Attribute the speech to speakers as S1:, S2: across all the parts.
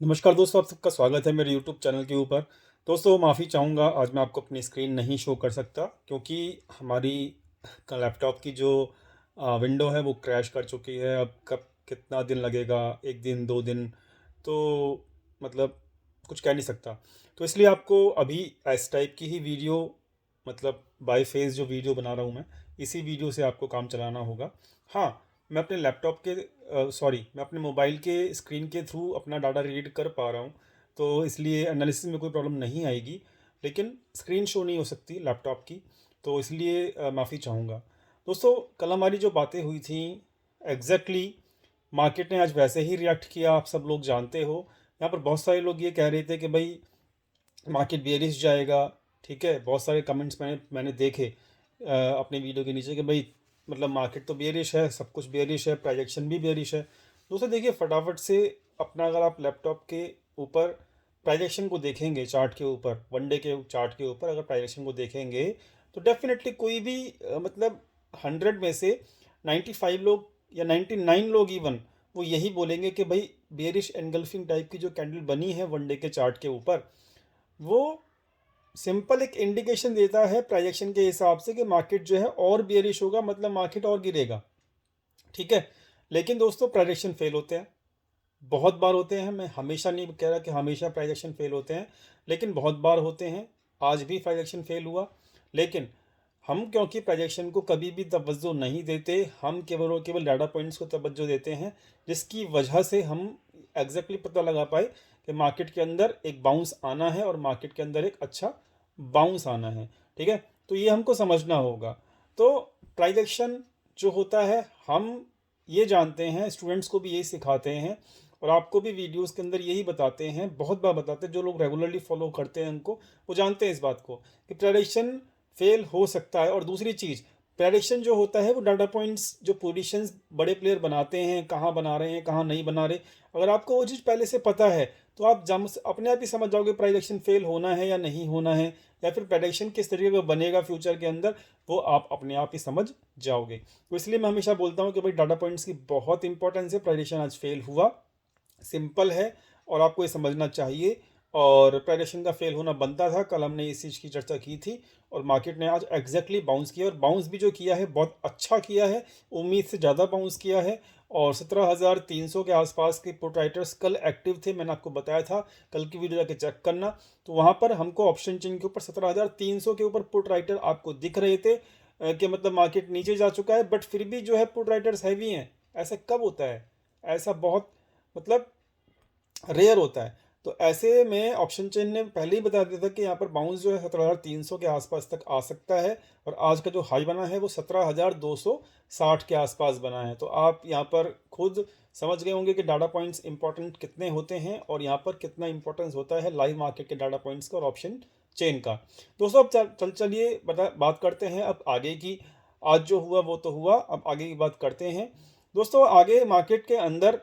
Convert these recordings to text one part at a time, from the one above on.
S1: नमस्कार दोस्तों, आप सबका स्वागत है मेरे YouTube चैनल के ऊपर। दोस्तों माफ़ी चाहूँगा, आज मैं आपको अपनी स्क्रीन नहीं शो कर सकता क्योंकि हमारी लैपटॉप की जो विंडो है वो क्रैश कर चुकी है। अब कब कितना दिन लगेगा, 1 दिन 2 दिन, तो मतलब कुछ कह नहीं सकता। तो इसलिए आपको अभी इस टाइप की ही वीडियो, मतलब बाय फेस जो वीडियो बना रहा हूँ मैं, इसी वीडियो से आपको काम चलाना होगा। हाँ, मैं अपने लैपटॉप के मैं अपने मोबाइल के स्क्रीन के थ्रू अपना डाटा रीड कर पा रहा हूँ, तो इसलिए एनालिसिस में कोई प्रॉब्लम नहीं आएगी। लेकिन स्क्रीन शो नहीं हो सकती लैपटॉप की, तो इसलिए माफ़ी चाहूँगा। दोस्तों, कल हमारी जो बातें हुई थी, एग्जैक्टली मार्केट ने आज वैसे ही रिएक्ट किया, आप सब लोग जानते हो। यहाँ पर बहुत सारे लोग ये कह रहे थे कि भाई मार्केट बेयरिश जाएगा। ठीक है, बहुत सारे कमेंट्स मैंने देखे अपने वीडियो के नीचे कि भाई मतलब मार्केट तो बेयरिश है, सब कुछ बेयरिश है, प्राइजेक्शन भी बेयरिश है। दोस्तों देखिए, फटाफट से अपना अगर आप लैपटॉप के ऊपर प्राइजेक्शन को देखेंगे, चार्ट के ऊपर, वनडे के चार्ट के ऊपर अगर प्राइजेक्शन को देखेंगे, तो डेफिनेटली कोई भी मतलब 100 में से 95 लोग या 99 लोग इवन वो यही बोलेंगे कि भाई बेयरिश एनगल्फिंग टाइप की जो कैंडल बनी है वनडे के चार्ट के ऊपर, वो सिंपल एक इंडिकेशन देता है प्राइजेक्शन के हिसाब से कि मार्केट जो है और बियरिश होगा, मतलब मार्केट और गिरेगा। ठीक है, लेकिन दोस्तों प्राइजेक्शन फेल होते हैं, बहुत बार होते हैं। मैं हमेशा नहीं कह रहा कि हमेशा प्राइजेक्शन फेल होते हैं, लेकिन बहुत बार होते हैं। आज भी प्राइजेक्शन फेल हुआ, लेकिन हम क्योंकि प्रोजेक्शन को कभी भी तवज्जो नहीं देते, हम केवल और केवल डाटा पॉइंट्स को तवज्जो देते हैं, जिसकी वजह से हम एग्जैक्टली पता लगा पाए कि मार्केट के अंदर एक बाउंस आना है और मार्केट के अंदर एक अच्छा बाउंस आना है। ठीक है, तो ये हमको समझना होगा। तो प्राइजेक्शन जो होता है, हम ये जानते हैं, स्टूडेंट्स को भी यही सिखाते हैं और आपको भी वीडियोस के अंदर यही बताते हैं, बहुत बार बताते हैं। जो लोग रेगुलरली फॉलो करते हैं उनको, वो जानते हैं इस बात को कि प्राइजेक्शन फेल हो सकता है। और दूसरी चीज़, प्रेडिक्शन जो होता है वो डाटा पॉइंट्स, जो पोजीशंस बड़े प्लेयर बनाते हैं, कहाँ बना रहे हैं कहाँ नहीं बना रहे, अगर आपको वो चीज़ पहले से पता है तो आप जम अपने आप ही समझ जाओगे प्रेडिक्शन फेल होना है या नहीं होना है, या फिर प्रेडिक्शन किस तरीके का बनेगा फ्यूचर के अंदर, वो आप अपने आप ही समझ जाओगे। तो इसलिए मैं हमेशा बोलता हूँ कि भाई डाटा पॉइंट्स की बहुत इंपॉर्टेंस है। प्रेडिक्शन आज फेल हुआ, सिंपल है, और आपको ये समझना चाहिए। और प्राइडेशन का फेल होना बनता था, कल हमने इस चीज़ की चर्चा की थी। और मार्केट ने आज एग्जैक्टली बाउंस किया, और बाउंस भी जो किया है बहुत अच्छा किया है, उम्मीद से ज़्यादा बाउंस किया है। और 17,300 के आसपास के पुट राइटर्स कल एक्टिव थे, मैंने आपको बताया था, कल की वीडियो जाके चेक करना। तो वहाँ पर हमको ऑप्शन चेन के ऊपर 17,300 के ऊपर पुट राइटर आपको दिख रहे थे, कि मतलब मार्केट नीचे जा चुका है, बट फिर भी जो है पुट राइटर्स हैवी हैं। ऐसा कब होता है? ऐसा बहुत मतलब रेयर होता है। तो ऐसे में ऑप्शन चेन ने पहले ही बता दिया था कि यहाँ पर बाउंस जो है 17,300 के आसपास तक आ सकता है। और आज का जो हाई बना है वो 17,260 के आसपास बना है। तो आप यहाँ पर खुद समझ गए होंगे कि डाटा पॉइंट्स इंपॉर्टेंट कितने होते हैं और यहाँ पर कितना इंपॉर्टेंस होता है लाइव मार्केट के डाटा पॉइंट्स का और ऑप्शन चेन का। दोस्तों, अब चलिए बात करते हैं अब आगे की। आज जो हुआ वो तो हुआ, अब आगे की बात करते हैं। दोस्तों, आगे मार्केट के अंदर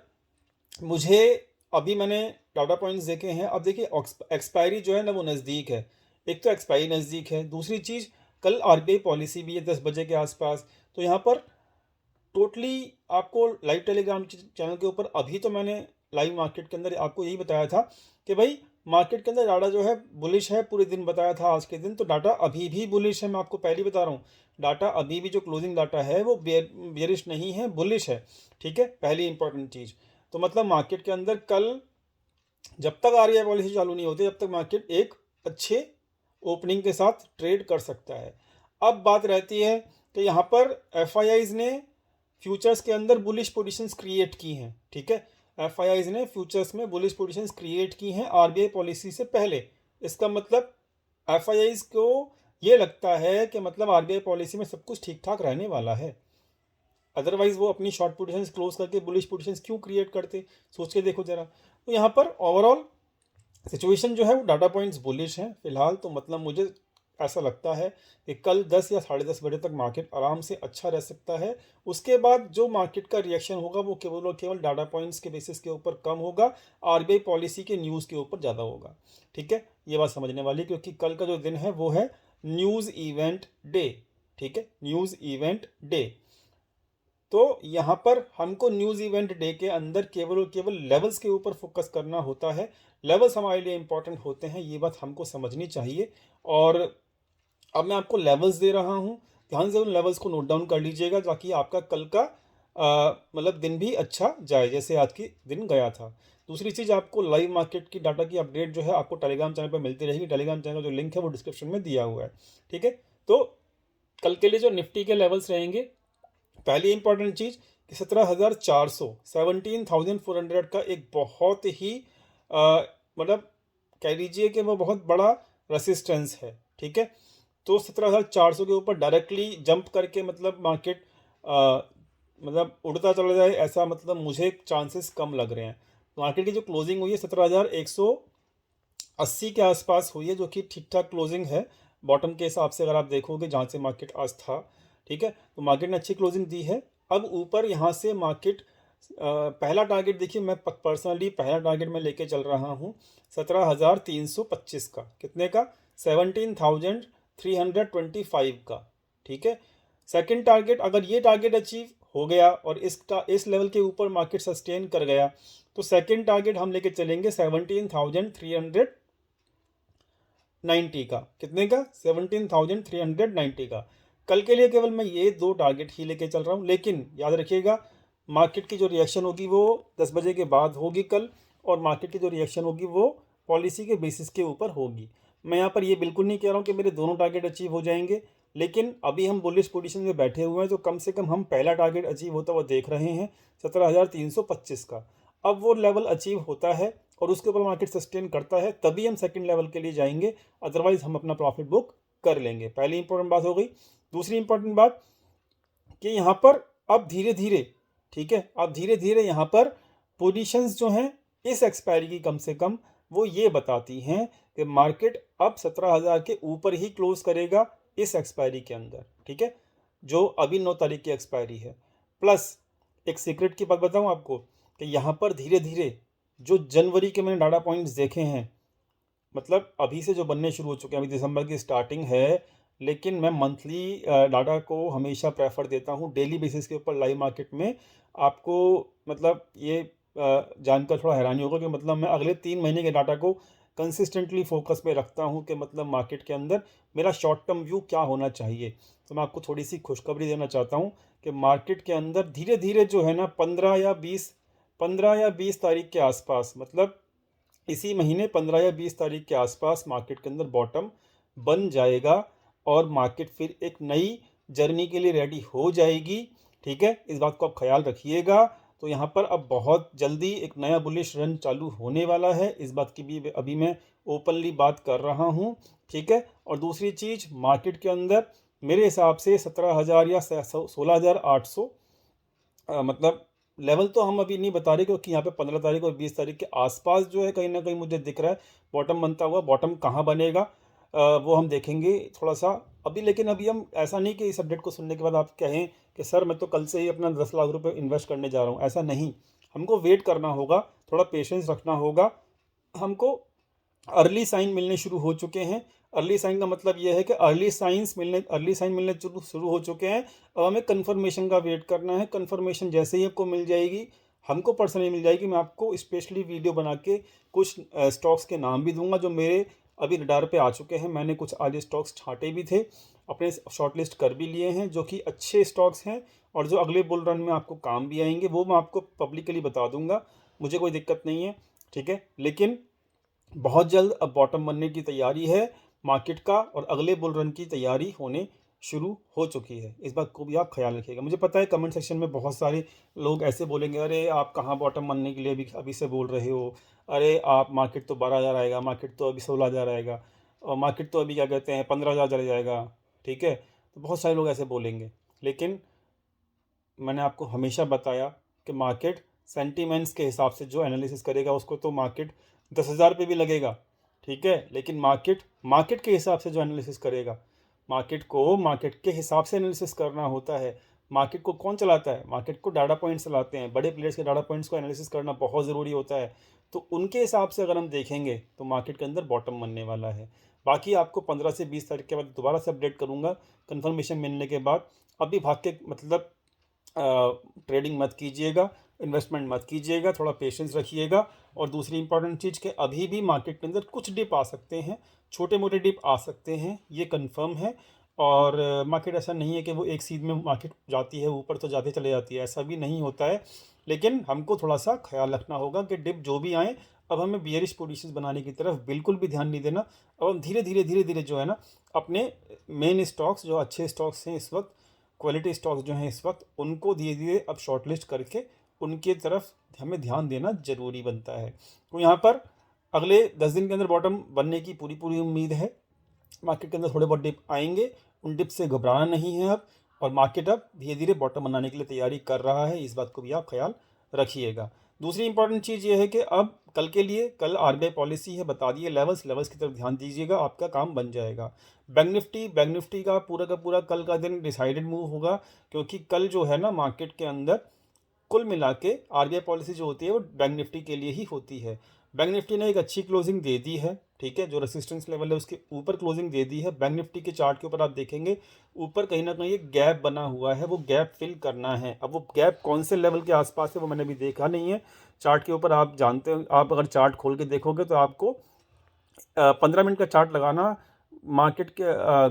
S1: मुझे, अभी मैंने डाटा पॉइंट्स देखे हैं। अब देखिए, एक्सपायरी जो है ना वो नज़दीक है। एक तो एक्सपायरी नज़दीक है, दूसरी चीज़ कल आरबीआई पॉलिसी भी है 10 बजे के आसपास। तो यहाँ पर टोटली आपको लाइव टेलीग्राम चैनल के ऊपर अभी तो मैंने लाइव मार्केट के अंदर आपको यही बताया था कि भाई मार्केट के अंदर डाटा जो है बुलिश है, पूरे दिन बताया था आज के दिन। तो डाटा अभी भी बुलिश है, मैं आपको पहले बता रहा हूँ। डाटा अभी भी जो क्लोजिंग डाटा है वो बेयरिश नहीं है, बुलिश है। ठीक है, पहली इंपॉर्टेंट चीज़। तो मतलब मार्केट के अंदर कल जब तक आरबीआई पॉलिसी चालू नहीं होती, जब तक मार्केट एक अच्छे ओपनिंग के साथ ट्रेड कर सकता है। अब बात रहती है कि यहाँ पर एफआईआईज ने फ्यूचर्स के अंदर बुलिश पोजीशंस क्रिएट की हैं। ठीक है, एफआईआईज ने फ्यूचर्स में बुलिश पोजीशंस क्रिएट की हैं आरबीआई पॉलिसी से पहले। इसका मतलब एफआईआईज को ये लगता है कि मतलब आरबीआई पॉलिसी में सब कुछ ठीक ठाक रहने वाला है, अदरवाइज वो अपनी शॉर्ट पोजीशंस क्लोज करके बुलिश पोजीशंस क्यों क्रिएट करते? सोच के देखो जरा। तो यहाँ पर ओवरऑल सिचुएशन जो है वो डाटा पॉइंट्स बुलिश हैं फिलहाल। तो मतलब मुझे ऐसा लगता है कि कल 10 या 10:30 बजे तक मार्केट आराम से अच्छा रह सकता है। उसके बाद जो मार्केट का रिएक्शन होगा वो केवल और केवल डाटा पॉइंट्स के बेसिस के ऊपर कम होगा, आरबीआई पॉलिसी के न्यूज़ के ऊपर ज़्यादा होगा। ठीक है, ये बात समझने वाली, क्योंकि कल का जो दिन है वो है न्यूज़ इवेंट डे। ठीक है, न्यूज़ इवेंट डे। तो यहाँ पर हमको न्यूज़ इवेंट डे के अंदर केवल और केवल लेवल्स के ऊपर फोकस करना होता है। लेवल्स हमारे लिए इंपॉर्टेंट होते हैं, ये बात हमको समझनी चाहिए। और अब मैं आपको लेवल्स दे रहा हूँ, ध्यान से उन लेवल्स को नोट डाउन कर लीजिएगा ताकि आपका कल का मतलब दिन भी अच्छा जाए जैसे आज की दिन गया था। दूसरी चीज़, आपको लाइव मार्केट की डाटा की अपडेट जो है आपको टेलीग्राम चैनल पर मिलती रहेगी। टेलीग्राम चैनल का जो लिंक है वो डिस्क्रिप्शन में दिया हुआ है, ठीक है। तो कल के लिए जो निफ्टी के लेवल्स रहेंगे, पहली इंपॉर्टेंट चीज़ कि 17,400 17,400 का एक बहुत ही मतलब कह लीजिए कि वो बहुत बड़ा रेसिस्टेंस है, ठीक है। तो 17,400 के ऊपर डायरेक्टली जंप करके मतलब मार्केट मतलब उड़ता चला जाए, ऐसा मतलब मुझे चांसेस कम लग रहे हैं। मार्केट की जो क्लोजिंग हुई है 17,180 के आसपास हुई है, जो कि ठीक ठाक क्लोजिंग है बॉटम के हिसाब से अगर आप देखोगे जहाँ से मार्केट आज था, ठीक है। तो मार्केट ने अच्छी क्लोजिंग दी है। अब ऊपर यहाँ से मार्केट पहला टारगेट देखिए, मैं पर्सनली पहला टारगेट मैं लेके चल रहा हूँ 17,325 का। कितने का? 17,325 का, ठीक है। सेकंड टारगेट, अगर ये टारगेट अचीव हो गया और इस लेवल के ऊपर मार्केट सस्टेन कर गया तो सेकंड टारगेट हम लेके चलेंगे 17,390 का। कितने का? 17,390 का। कल के लिए केवल मैं ये दो टारगेट ही लेके चल रहा हूँ, लेकिन याद रखिएगा मार्केट की जो रिएक्शन होगी वो 10 बजे के बाद होगी कल, और मार्केट की जो रिएक्शन होगी वो पॉलिसी के बेसिस के ऊपर होगी। मैं यहाँ पर ये बिल्कुल नहीं कह रहा हूँ कि मेरे दोनों टारगेट अचीव हो जाएंगे, लेकिन अभी हम बुलिश पोजीशन में बैठे हुए हैं तो कम से कम हम पहला टारगेट अचीव होता हुआ देख रहे हैं 17,325 का। अब वो लेवल अचीव होता है और उसके ऊपर मार्केट सस्टेन करता है तभी हम सेकंड लेवल के लिए जाएंगे, अदरवाइज हम अपना प्रॉफिट बुक कर लेंगे। पहली इंपॉर्टेंट बात हो गई। दूसरी इंपॉर्टेंट बात कि यहाँ पर अब धीरे धीरे, ठीक है, अब धीरे धीरे यहाँ पर पोजीशंस जो हैं इस एक्सपायरी की कम से कम वो ये बताती हैं कि मार्केट अब 17,000 के ऊपर ही क्लोज करेगा इस एक्सपायरी के अंदर, ठीक है, जो अभी 9 तारीख की एक्सपायरी है। प्लस एक सीक्रेट की बात बताऊँ आपको कि यहाँ पर धीरे धीरे जो जनवरी के मैंने डाटा पॉइंट्स देखे हैं, मतलब अभी से जो बनने शुरू हो चुके हैं, अभी दिसंबर की स्टार्टिंग है, लेकिन मैं मंथली डाटा को हमेशा प्रेफर देता हूँ डेली बेसिस के ऊपर लाइव मार्केट में। आपको मतलब ये जानकर थोड़ा हैरानी होगा कि मतलब मैं अगले 3 महीने के डाटा को कंसिस्टेंटली फोकस पे रखता हूँ कि मतलब मार्केट के अंदर मेरा शॉर्ट टर्म व्यू क्या होना चाहिए। तो मैं आपको थोड़ी सी खुशखबरी देना चाहता हूँ कि मार्केट के अंदर धीरे धीरे जो है ना 15 या 20 तारीख के आसपास, मतलब इसी महीने 15 या 20 तारीख के आसपास मार्केट के अंदर बॉटम बन जाएगा और मार्केट फिर एक नई जर्नी के लिए रेडी हो जाएगी, ठीक है। इस बात को आप ख्याल रखिएगा। तो यहाँ पर अब बहुत जल्दी एक नया बुलिश रन चालू होने वाला है, इस बात की भी अभी मैं ओपनली बात कर रहा हूँ, ठीक है। और दूसरी चीज़, मार्केट के अंदर मेरे हिसाब से 17,000 या 16,800 मतलब लेवल तो हम अभी नहीं बता रहे, क्योंकि यहाँ पे 15 तारीख और 20 तारीख के आसपास जो है कहीं ना कहीं मुझे दिख रहा है बॉटम बनता हुआ। बॉटम कहाँ बनेगा वो हम देखेंगे थोड़ा सा अभी, लेकिन अभी हम ऐसा नहीं कि इस अपडेट को सुनने के बाद आप कहें कि सर मैं तो कल से ही अपना 10 लाख रुपए इन्वेस्ट करने जा रहा हूँ, ऐसा नहीं। हमको वेट करना होगा, थोड़ा पेशेंस रखना होगा। हमको अर्ली साइन मिलने शुरू हो चुके हैं। अर्ली साइन का मतलब यह है कि अर्ली साइन मिलने शुरू शुरू हो चुके हैं। अब हमें कंफर्मेशन का वेट करना है। कंफर्मेशन जैसे ही आपको मिल जाएगी, हमको पर्सनली मिल जाएगी, मैं आपको स्पेशली वीडियो बना के कुछ स्टॉक्स के नाम भी दूंगा जो मेरे अभी रडार पे आ चुके हैं। मैंने कुछ आज स्टॉक्स छांटे भी थे, अपने शॉर्टलिस्ट कर भी लिए हैं, जो कि अच्छे स्टॉक्स हैं और जो अगले बुल रन में आपको काम भी आएंगे। वो मैं आपको पब्लिकली बता दूंगा, मुझे कोई दिक्कत नहीं है, ठीक है। लेकिन बहुत जल्द अब बॉटम बनने की तैयारी है मार्केट का और अगले बुल रन की तैयारी होने शुरू हो चुकी है। इस बात को भी आप ख्याल रखिएगा। मुझे पता है कमेंट सेक्शन में बहुत सारे लोग ऐसे बोलेंगे, अरे आप कहाँ बॉटम बनने के लिए अभी अभी से बोल रहे हो, अरे आप मार्केट तो 12,000 आएगा, मार्केट तो अभी 16,000 आएगा, और मार्केट तो अभी क्या कहते हैं 15,000 चले जाएगा, ठीक है। तो बहुत सारे लोग ऐसे बोलेंगे, लेकिन मैंने आपको हमेशा बताया कि मार्केट सेंटीमेंट्स के हिसाब से जो एनालिसिस करेगा उसको तो मार्केट 10,000 पे भी लगेगा, ठीक है। लेकिन मार्केट मार्केट के हिसाब से जो एनालिसिस करेगा, मार्केट को मार्केट के हिसाब से एनालिसिस करना होता है। मार्केट को कौन चलाता है? मार्केट को डाटा पॉइंट्स चलाते हैं। बड़े प्लेयर्स के डाटा पॉइंट्स को एनालिसिस करना बहुत ज़रूरी होता है। तो उनके हिसाब से अगर हम देखेंगे तो मार्केट के अंदर बॉटम बनने वाला है। बाकी आपको 15 से 20 तारीख के बाद दोबारा से अपडेट करूँगा कंफर्मेशन मिलने के बाद। अभी भाग के मतलब ट्रेडिंग मत कीजिएगा, इन्वेस्टमेंट मत कीजिएगा, थोड़ा पेशेंस रखिएगा। और दूसरी इंपॉर्टेंट चीज़ कि अभी भी मार्केट के अंदर कुछ डिप आ सकते हैं, छोटे मोटे डिप आ सकते हैं, ये कंफर्म है। और मार्केट ऐसा नहीं है कि वो एक सीध में मार्केट जाती है ऊपर तो जाते चले जाती है, ऐसा भी नहीं होता है। लेकिन हमको थोड़ा सा ख्याल रखना होगा कि डिप जो भी आए, अब हमें बियरिश पोजीशंस बनाने की तरफ बिल्कुल भी ध्यान नहीं देना। अब हम धीरे धीरे जो है ना, अपने मेन स्टॉक्स जो अच्छे स्टॉक्स हैं इस वक्त, क्वालिटी स्टॉक्स जो हैं इस वक्त, उनको धीरे धीरे अब शॉर्टलिस्ट करके उनके तरफ हमें ध्यान देना ज़रूरी बनता है। तो यहाँ पर अगले 10 दिन के अंदर बॉटम बनने की पूरी पूरी उम्मीद है। मार्केट के अंदर थोड़े बहुत डिप आएंगे, उन डिप से घबराना नहीं है अब। और मार्केट अब धीरे धीरे बॉटम बनाने के लिए तैयारी कर रहा है, इस बात को भी आप ख्याल रखिएगा। दूसरी इंपॉर्टेंट चीज़ ये है कि अब कल के लिए, कल आरबीआई पॉलिसी है, बता दिए लेवल्स की तरफ ध्यान दीजिएगा, आपका काम बन जाएगा। बैंक निफ्टी का पूरा कल का दिन डिसाइडेड मूव होगा, क्योंकि कल जो है ना मार्केट के अंदर कुल मिला के आरबीआई पॉलिसी जो होती है वो बैंक निफ्टी के लिए ही होती है। बैंक निफ्टी ने एक अच्छी क्लोजिंग दे दी है, ठीक है, जो रेसिस्टेंस लेवल है उसके ऊपर क्लोजिंग दे दी है। बैंक निफ्टी के चार्ट के ऊपर आप देखेंगे ऊपर कहीं ना कहीं एक गैप बना हुआ है, वो गैप फिल करना है। अब वो गैप कौन से लेवल के आसपास है वो मैंने अभी देखा नहीं है चार्ट के ऊपर। आप जानते हो, आप अगर चार्ट खोल के देखोगे तो आपको 15 मिनट का चार्ट लगाना। मार्केट के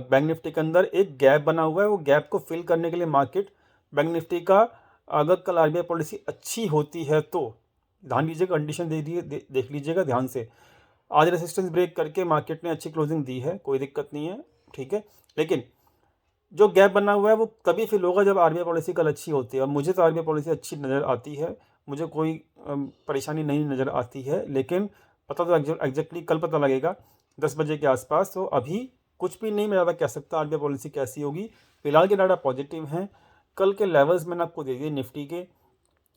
S1: बैंक निफ्टी के अंदर एक गैप बना हुआ है, वो गैप को फिल करने के लिए मार्केट बैंक निफ्टी का, अगर कल आरबीआई पॉलिसी अच्छी होती है तो ध्यान दीजिएगा, कंडीशन देख लीजिएगा ध्यान से। आज रेसिस्टेंस ब्रेक करके मार्केट ने अच्छी क्लोजिंग दी है, कोई दिक्कत नहीं है, ठीक है। लेकिन जो गैप बना हुआ है वो तभी फिल होगा जब आरबीआई पॉलिसी कल अच्छी होती है। अब मुझे तो आरबीआई पॉलिसी अच्छी नज़र आती है, मुझे कोई परेशानी नहीं नज़र आती है। लेकिन पता तो एग्जैक्टली कल पता लगेगा 10 बजे के आसपास। तो अभी कुछ भी नहीं मैं ज़्यादा कह सकता आरबीआई पॉलिसी कैसी होगी। फिलहाल के डाटा पॉजिटिव हैं। कल के लेवल्स मैंने आपको दे दिए निफ्टी के,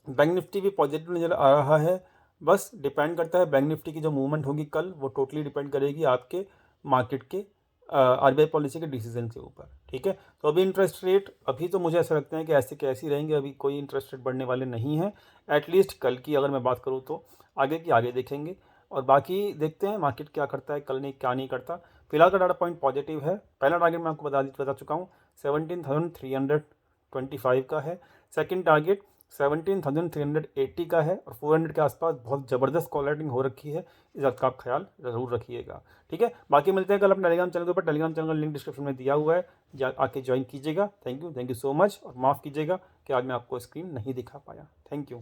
S1: बैंक निफ्टी भी पॉजिटिव नज़र आ रहा है। बस डिपेंड करता है बैंक निफ्टी की जो मूवमेंट होगी कल, वो टोटली डिपेंड करेगी आपके मार्केट के आरबीआई पॉलिसी के डिसीजन के ऊपर, ठीक है। तो अभी इंटरेस्ट रेट, अभी तो मुझे ऐसा लगता है कि ऐसे कैसे रहेंगे, अभी कोई इंटरेस्ट रेट बढ़ने वाले नहीं हैं। एटलीस्ट कल की अगर मैं बात करूँ तो आगे की आगे देखेंगे, और बाकी देखते हैं मार्केट क्या करता है कल, नहीं क्या नहीं करता। फिलहाल का डाटा पॉइंट पॉजिटिव है। पहला टारगेट मैं आपको बता चुका हूँ 17,325 का है। सेकेंड टारगेट 17,380 का है, और 400 के आसपास बहुत ज़बरदस्त कॉलरेटिंग हो रखी है, इस बात का आप ख्याल ज़रूर रखिएगा, ठीक है। बाकी मिलते हैं कल अपने टेलीग्राम चैनल के ऊपर। टेलीग्राम चैनल का लिंक डिस्क्रिप्शन में दिया हुआ है, आके ज्वाइन कीजिएगा। थैंक यू सो मच, और माफ़ कीजिएगा कि आज मैं आपको स्क्रीन नहीं दिखा पाया। Thank you.